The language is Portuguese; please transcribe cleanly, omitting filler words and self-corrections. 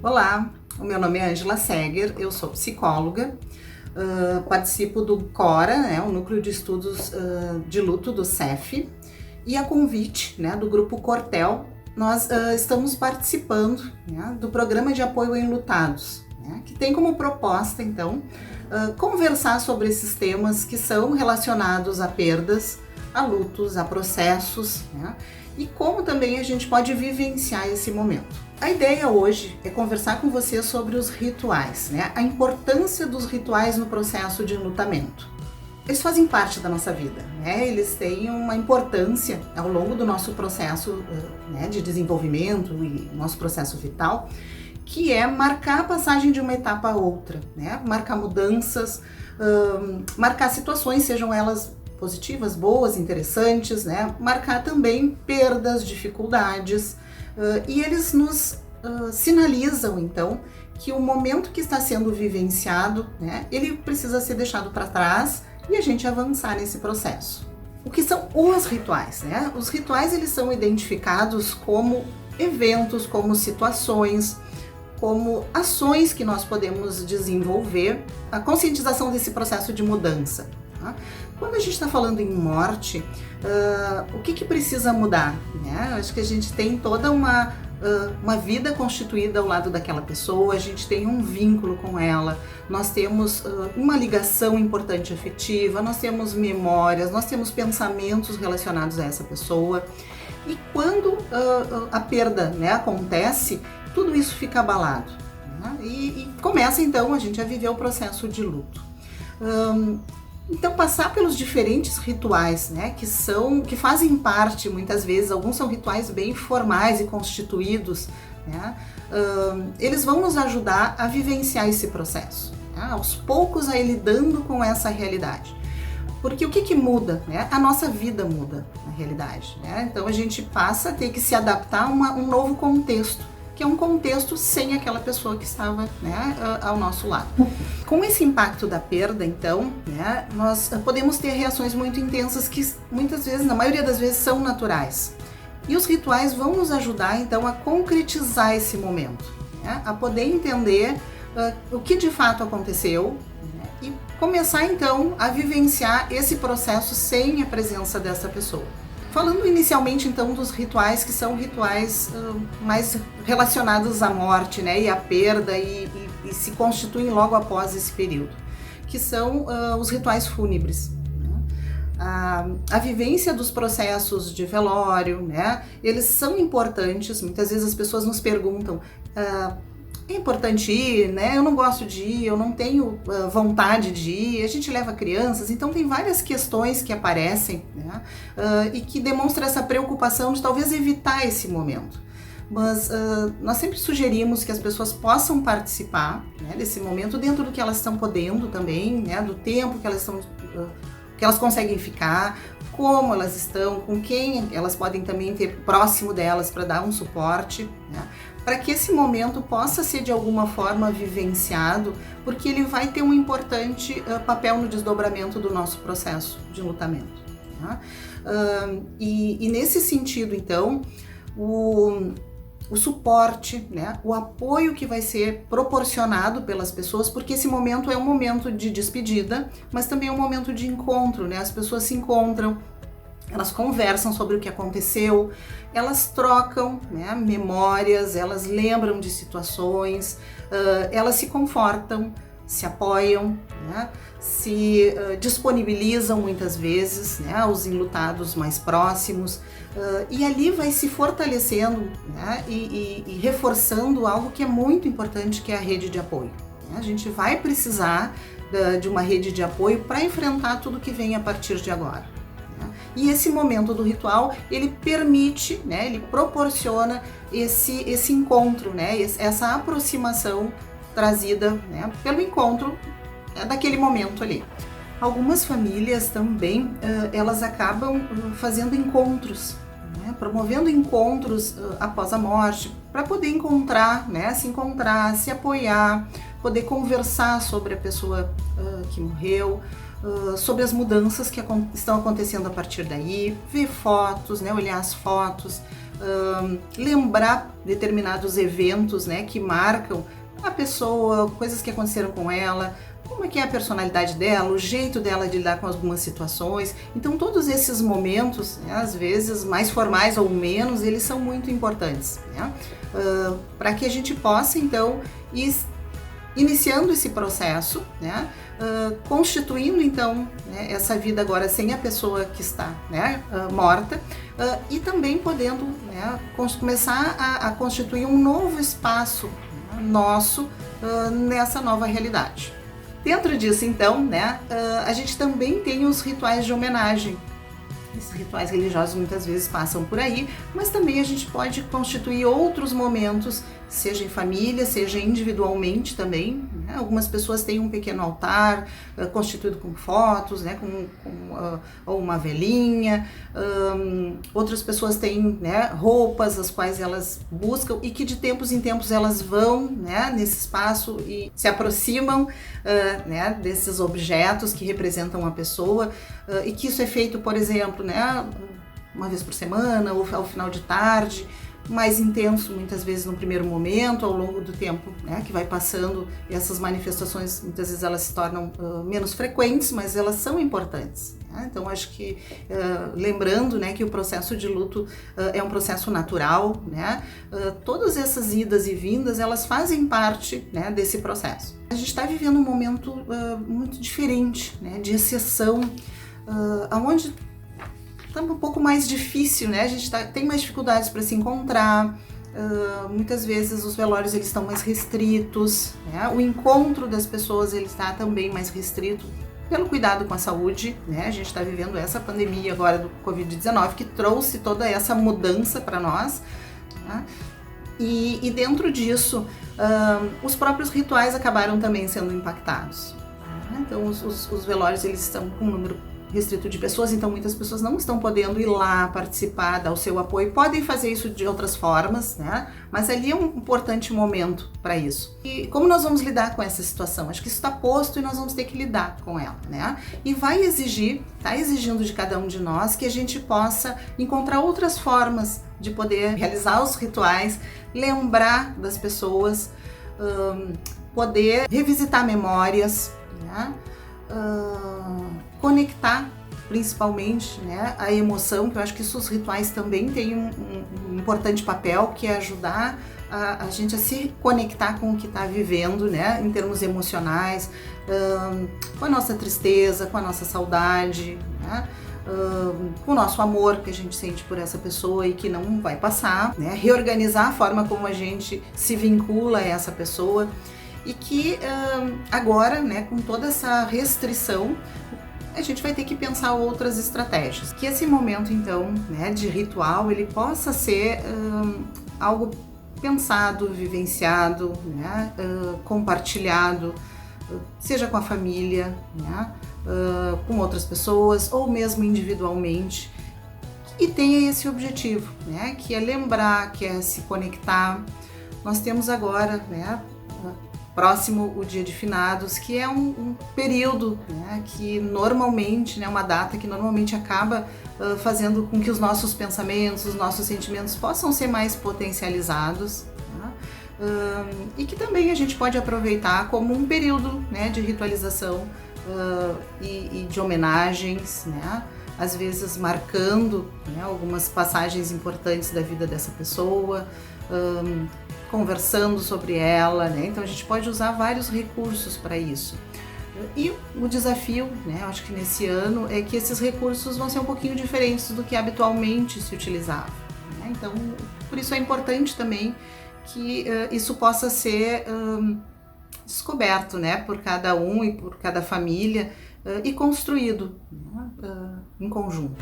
Olá, o meu nome é Ângela Seger, eu sou psicóloga, participo do CORA, o Núcleo de Estudos de Luto do CEF, e a convite do Grupo Cortel, nós estamos participando do Programa de Apoio Enlutados, que tem como proposta, então, conversar sobre esses temas que são relacionados a perdas, a lutos, a processos, e como também a gente pode vivenciar esse momento. A ideia hoje é conversar com você sobre os rituais, a importância dos rituais no processo de enlutamento. Eles fazem parte da nossa vida, eles têm uma importância ao longo do nosso processo de desenvolvimento e nosso processo vital, que é marcar a passagem de uma etapa a outra, marcar mudanças, marcar situações, sejam elas positivas, boas, interessantes, marcar também perdas, dificuldades, e eles nos sinalizam então que o momento que está sendo vivenciado, ele precisa ser deixado para trás e a gente avançar nesse processo. O que são os rituais? Os rituais eles são identificados como eventos, como situações, como ações que nós podemos desenvolver, a conscientização desse processo de mudança. Quando a gente está falando em morte, o que precisa mudar? Acho que a gente tem toda uma vida constituída ao lado daquela pessoa, a gente tem um vínculo com ela, nós temos uma ligação importante afetiva, nós temos memórias, nós temos pensamentos relacionados a essa pessoa. E quando a perda acontece, tudo isso fica abalado. E começa então a gente a viver o processo de luto. Então passar pelos diferentes rituais, que fazem parte muitas vezes, alguns são rituais bem formais e constituídos, eles vão nos ajudar a vivenciar esse processo, aos poucos a ir lidando com essa realidade. Porque o que muda? A nossa vida muda na realidade, então a gente passa a ter que se adaptar a um novo contexto, que é um contexto sem aquela pessoa que estava ao nosso lado. Com esse impacto da perda, então, nós podemos ter reações muito intensas que muitas vezes, na maioria das vezes, são naturais. E os rituais vão nos ajudar, então, a concretizar esse momento, a poder entender o que de fato aconteceu e começar, então, a vivenciar esse processo sem a presença dessa pessoa. Falando inicialmente então dos rituais que são rituais mais relacionados à morte e à perda e se constituem logo após esse período, que são os rituais fúnebres. A vivência dos processos de velório, eles são importantes, muitas vezes as pessoas nos perguntam, é importante ir, eu não gosto de ir, eu não tenho vontade de ir, a gente leva crianças, então tem várias questões que aparecem e que demonstram essa preocupação de talvez evitar esse momento. Mas nós sempre sugerimos que as pessoas possam participar desse momento dentro do que elas estão podendo também, do tempo que elas conseguem ficar, como elas estão, com quem elas podem também ter próximo delas para dar um suporte, para que esse momento possa ser de alguma forma vivenciado, porque ele vai ter um importante papel no desdobramento do nosso processo de enlutamento. E nesse sentido, então, o suporte, o apoio que vai ser proporcionado pelas pessoas, porque esse momento é um momento de despedida, mas também é um momento de encontro, as pessoas se encontram, elas conversam sobre o que aconteceu, elas trocam memórias, elas lembram de situações, elas se confortam, se apoiam, se disponibilizam muitas vezes aos enlutados mais próximos, e ali vai se fortalecendo e reforçando algo que é muito importante, que é a rede de apoio. A gente vai precisar de uma rede de apoio para enfrentar tudo que vem a partir de agora. E esse momento do ritual, ele permite, ele proporciona esse encontro, essa aproximação trazida pelo encontro daquele momento ali. Algumas famílias também, elas acabam fazendo encontros, promovendo encontros após a morte, para poder se encontrar, se apoiar, poder conversar sobre a pessoa que morreu, sobre as mudanças que estão acontecendo a partir daí, ver fotos, olhar as fotos, lembrar determinados eventos, né, que marcam a pessoa, coisas que aconteceram com ela, como é que é a personalidade dela, o jeito dela de lidar com algumas situações. Então todos esses momentos, né, às vezes mais formais ou menos, eles são muito importantes, né, para que a gente possa então ir iniciando esse processo, né, constituindo então, né, essa vida agora sem a pessoa que está, né, morta, e também podendo, né, começar a constituir um novo espaço, né, nosso nessa nova realidade. Dentro disso então, né, a gente também tem os rituais de homenagem. Esses rituais religiosos muitas vezes passam por aí, mas também a gente pode constituir outros momentos, seja em família, seja individualmente também, né? Algumas pessoas têm um pequeno altar constituído com fotos, né? Ou uma velinha, outras pessoas têm, né, roupas as quais elas buscam e que de tempos em tempos elas vão, né, nesse espaço e se aproximam, né, desses objetos que representam a pessoa, e que isso é feito, por exemplo, né, uma vez por semana ou ao final de tarde, mais intenso muitas vezes no primeiro momento, ao longo do tempo, né, que vai passando, essas manifestações muitas vezes elas se tornam menos frequentes, mas elas são importantes, né? Então acho que lembrando, né, que o processo de luto é um processo natural, né? Todas essas idas e vindas elas fazem parte, né, desse processo. A gente está vivendo um momento muito diferente, né, de exceção, onde está um pouco mais difícil, né? A gente tem mais dificuldades para se encontrar, muitas vezes os velórios eles estão mais restritos, né? O encontro das pessoas ele está também mais restrito pelo cuidado com a saúde, né? A gente está vivendo essa pandemia agora do Covid-19 que trouxe toda essa mudança para nós, né? E dentro disso, os próprios rituais acabaram também sendo impactados, né? Então os velórios eles estão com um número restrito de pessoas, então muitas pessoas não estão podendo ir lá participar, dar o seu apoio, podem fazer isso de outras formas, né? Mas ali é um importante momento para isso. E como nós vamos lidar com essa situação? Acho que isso está posto e nós vamos ter que lidar com ela, né? E vai exigir, está exigindo de cada um de nós que a gente possa encontrar outras formas de poder realizar os rituais, lembrar das pessoas, poder revisitar memórias, né? Conectar principalmente, né, a emoção, que eu acho que isso, os rituais também têm um importante papel, que é ajudar a gente a se conectar com o que está vivendo, né, em termos emocionais, com a nossa tristeza, com a nossa saudade, né, com o nosso amor que a gente sente por essa pessoa e que não vai passar, né, reorganizar a forma como a gente se vincula a essa pessoa e que agora, né, com toda essa restrição, a gente vai ter que pensar outras estratégias. Que esse momento, então, né, de ritual, ele possa ser algo pensado, vivenciado, né, compartilhado, seja com a família, né, com outras pessoas ou mesmo individualmente, e tenha esse objetivo, né, que é lembrar, que é se conectar. Nós temos agora, né, próximo o dia de finados, que é um período, né, que normalmente, né, uma data que normalmente acaba fazendo com que os nossos pensamentos, os nossos sentimentos possam ser mais potencializados, né, e que também a gente pode aproveitar como um período, né, de ritualização e de homenagens, né, às vezes marcando, né, algumas passagens importantes da vida dessa pessoa, conversando sobre ela, né? Então a gente pode usar vários recursos para isso. E o desafio, né, eu acho que nesse ano, é que esses recursos vão ser um pouquinho diferentes do que habitualmente se utilizava, né? Então, por isso é importante também que isso possa ser descoberto, né, por cada um e por cada família e construído, né, em conjunto.